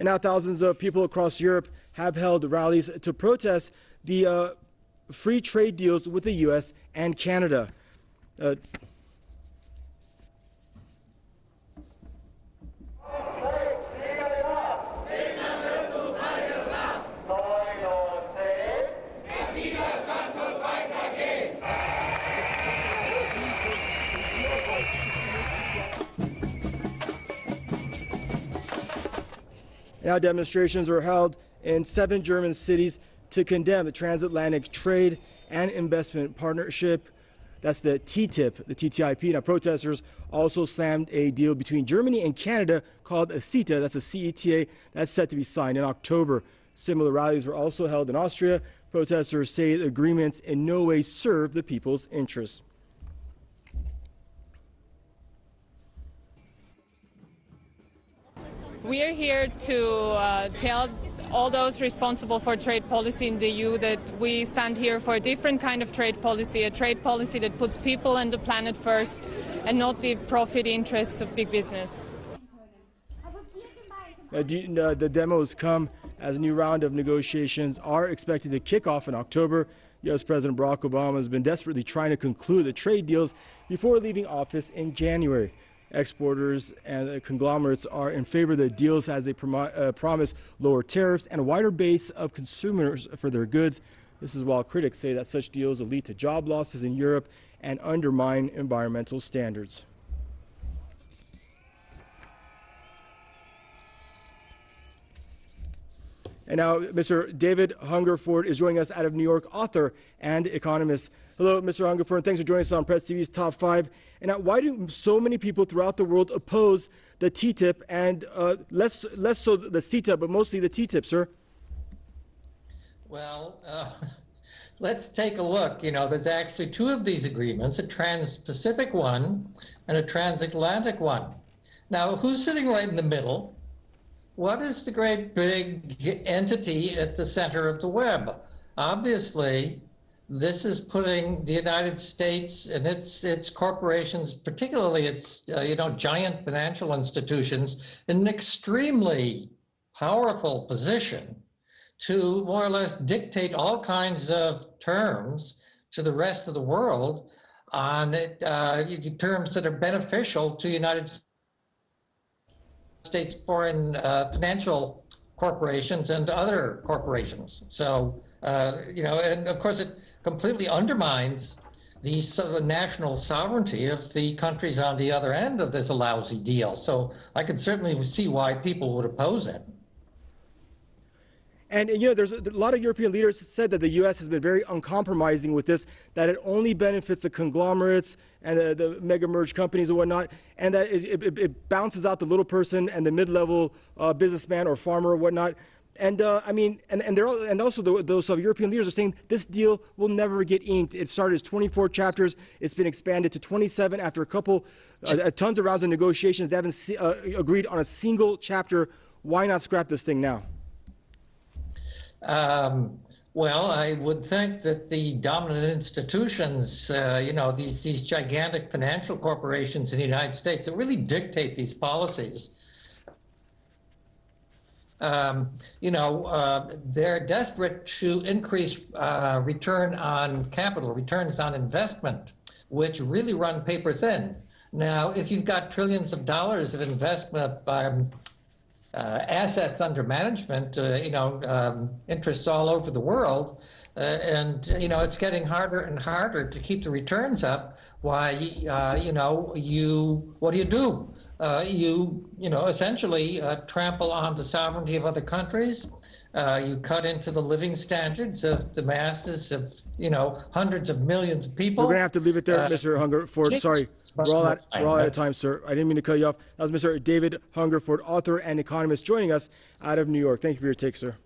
And now thousands of people across Europe have held rallies to protest the free trade deals with the U.S. and Canada. Now demonstrations were held in 7 German cities to condemn the transatlantic trade and investment partnership. That's the TTIP, the TTIP. Now protesters also slammed a deal between Germany and Canada called a CETA, that's a CETA, that's set to be signed in October. Similar rallies were also held in Austria. Protesters say the agreements in no way serve the people's interests. We are here to tell all those responsible for trade policy in the EU that we stand here for a different kind of trade policy, a trade policy that puts people and the planet first and not the profit interests of big business. The demos come as a new round of negotiations are expected to kick off in October. U.S. President Barack Obama has been desperately trying to conclude the trade deals before leaving office in January. Exporters and conglomerates are in favor of the deals as they promise lower tariffs and a wider base of consumers for their goods. This is while critics say that such deals will lead to job losses in Europe and undermine environmental standards. And now Mr. David Hungerford is joining us out of New York, author and economist. Hello, Mr. Hungerford. Thanks for joining us on Press TV's Top 5. And now, why do so many people throughout the world oppose the TTIP and less so the CETA, but mostly the TTIP, sir? Well, let's take a look. You know, there's actually 2 of these agreements, a trans-Pacific one and a transatlantic one. Now, who's sitting right in the middle? What is the great big entity at the center of the web? Obviously, this is putting the United States and its corporations, particularly its giant financial institutions, in an extremely powerful position to more or less dictate all kinds of terms to the rest of the world on terms that are beneficial to United States foreign financial corporations and other corporations. So, and of course it completely undermines the national sovereignty of the countries on the other end of this lousy deal. So I can certainly see why people would oppose it. And, there's a lot of European leaders said that the U.S. has been very uncompromising with this, that it only benefits the conglomerates and the mega merged companies and whatnot, and that it bounces out the little person and the mid-level businessman or farmer or whatnot. And also those European leaders are saying this deal will never get inked. It started as 24 chapters. It's been expanded to 27 after a couple, tons of rounds of negotiations. They haven't agreed on a single chapter. Why not scrap this thing now? Well, I would think that the dominant institutions, these gigantic financial corporations in the United States that really dictate these policies, they're desperate to increase return on capital, returns on investment, which really run paper thin. Now, if you've got trillions of dollars of investment assets under management, interests all over the world, and it's getting harder and harder to keep the returns up. Why, what do? You essentially trample on the sovereignty of other countries. You cut into the living standards of the masses of, hundreds of millions of people. We're going to have to leave it there, Mr. Hungerford. Sorry, we're all out of time, sir. I didn't mean to cut you off. That was Mr. David Hungerford, author and economist, joining us out of New York. Thank you for your take, sir.